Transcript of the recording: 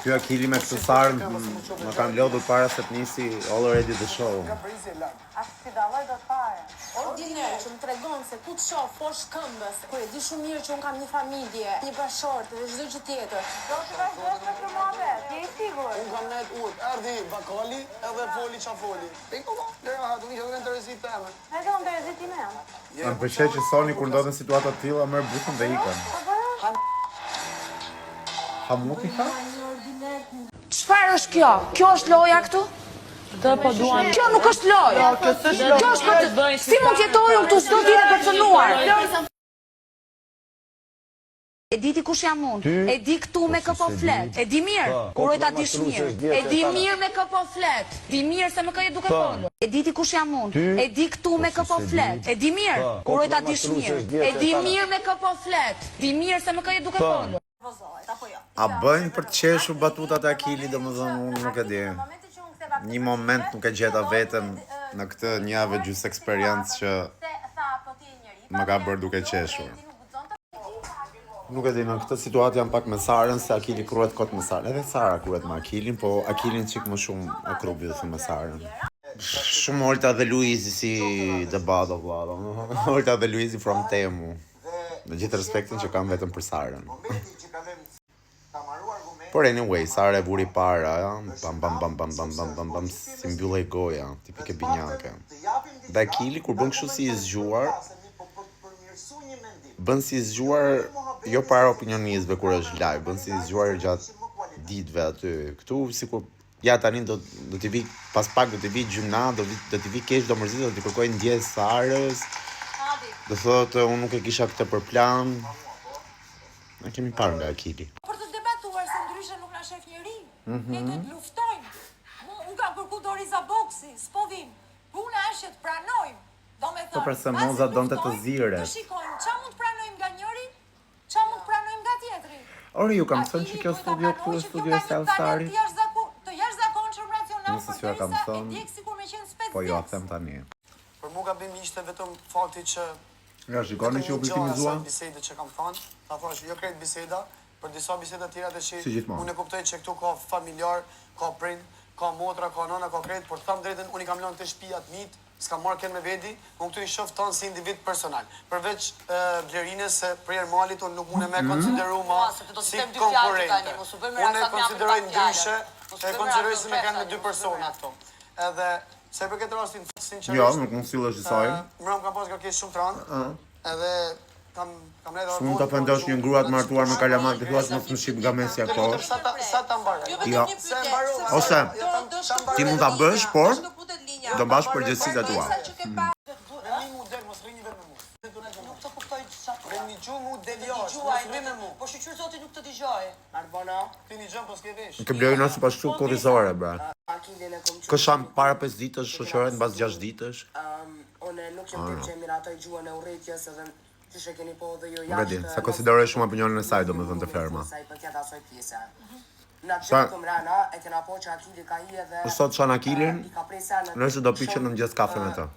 Ky Akili me këtë sarën më kanë lodhur para se të nisi already the show. As si dalloj do të fare. Ordiner që më tregon se ku të shoh poshtë këmbës, kur e di shumë mirë që un kam një familje, një bashkëshort dhe çdo gjë tjetër. Do të vazhdosh me këtë mohabet, je i sigurt? Un kam net ut, erdhi bakali edhe foli ça foli. Piko, dera do të jetë interesit tema. Ne do interesit i më. Më pëlqej që Soni kur ndodhen situata të tilla merr butën dhe ikën. Hamuti tha? Çfarë është kjo? Kjo është loja këtu? Kjo nuk është lojë. Kjo është për të... Si mund t'jetoj unë këtu s'do t'jene për të nuar? E di ti kush jam unë? E di këtu me këpo flet? E di mirë? Uroj ta dish mirë. E di mirë me këpo flet? Di mirë se më ka duke folur. E di ti kush jam unë? E di këtu me këpo flet? E di mirë? Uroj ta dish mirë. E di mirë me këpo flet? Di mirë se më ka duke folur. A bëjnë për të qeshur batutat e Akilit, domethënë unë nuk e di. Një moment nuk e gjeta veten në këtë një javë gjys eksperiencë që më ka bërë duke qeshur. Nuk e di, në këtë situatë jam pak me Sarën, se Akili kruhet kot me Sarën. Edhe Sara kruhet me Akilin, po Akilin çik më shumë e krubi se me Sarën. Shumë Olta dhe Luizi si the bottom of love. Olta dhe Luizi from Temu. Me gjithë respektin që kam vetëm për Sarën. Por anyway, Sara e vuri para, bam, si mbyllej goja, tipike binjake. Dhe Akili, kur bën kështu si i zgjuar, bën si i zgjuar jo para opinionistëve kur është live, bën si i zgjuar gjatë ditëve aty. Këtu sikur ja tani do t'i vi pas pak do t'i vi gjyna, do t'i vi keq, do mërzit, do t'i kërkoj ndjes Sarës. Do thotë unë nuk e kisha këtë për plan. Ne kemi parë nga Akili. Ne do të luftojmë. Unë kam kërku Doriza boksi, s'po vim. Puna është të pranojmë. Do me thënë, Po përse Moza donte të zire. Të shikojmë, qa mund të pranojmë nga njëri, qa mund të pranojmë nga tjetri. Ore, ju kam thënë që kjo studio këtu është studio e Self-Stari. Të jashtëzakonshëm racional, Nëse s'ju e kam thënë, po ju a them tani. Për mua gabimi ishte vetëm fakti që Ja, shikoni që u viktimizua. Bisedë që kam thënë, ta thash jo krejt biseda, për disa biseda tjera të Si gjithmonë. unë e kuptoj që këtu ka familjar, ka prind, ka motra, ka nëna, ka krejt, por të tham drejtën unë i kam lënë të shtëpia të mit, s'kam marrë kënd me veti, unë këtu i shoh tonë si individ personal. Përveç Blerines se për malit unë nuk mune me konsideru ma si konkurrente. Unë e konsideroj ndryshe, e konsideroj si me kanë me dy persona këto. Edhe se për këtë rastin sinqerisht. Jo, nuk mund sillesh disa. Mram kam pas kërkesë shumë të rëndë. Edhe kam rënë. Mund ta ofendosh një grua të martuar me kalamak, të thuash mos më ship nga mesja poshtë. Sa ta mbaroj. Jo. Ose ti mund ta bësh, por do mbash përgjegjësitë tua. Rëni mu del, mos rrini vetëm me mua. Nuk të kuptoj çfarë. Rëni gju mu del jashtë, mos rrini me mua. Po shqyr zoti nuk të dëgjoj. Arbana, ti një gjë pas ke vesh. Ke Blerina si pas kështu kurrizore, bra. Kësham para 5 ditësh, shoqërohet mbas 6 ditësh. Unë nuk jam tip që e miratoj gjuhën e urrëties edhe që she keni po dhe jo Vedi, sa konsideroj shumë opinionin e saj, domethënë të ferma. Sa i përket asaj pjese. Në të këmrana e kena po që Akili ka i edhe... Sot çan Akilin, nëse do piqen në mëngjes kafe me të.